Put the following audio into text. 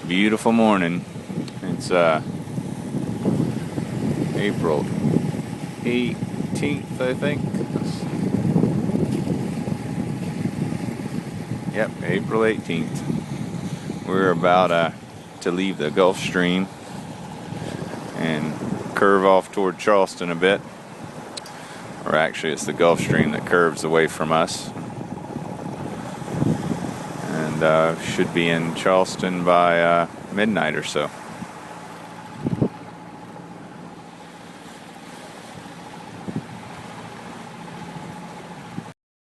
Beautiful morning. It's April 18th, I think. Yep, April 18th. We're about to leave the Gulf Stream and curve off toward Charleston a bit. Or actually, it's the Gulf Stream that curves away from us. And should be in Charleston by midnight or so.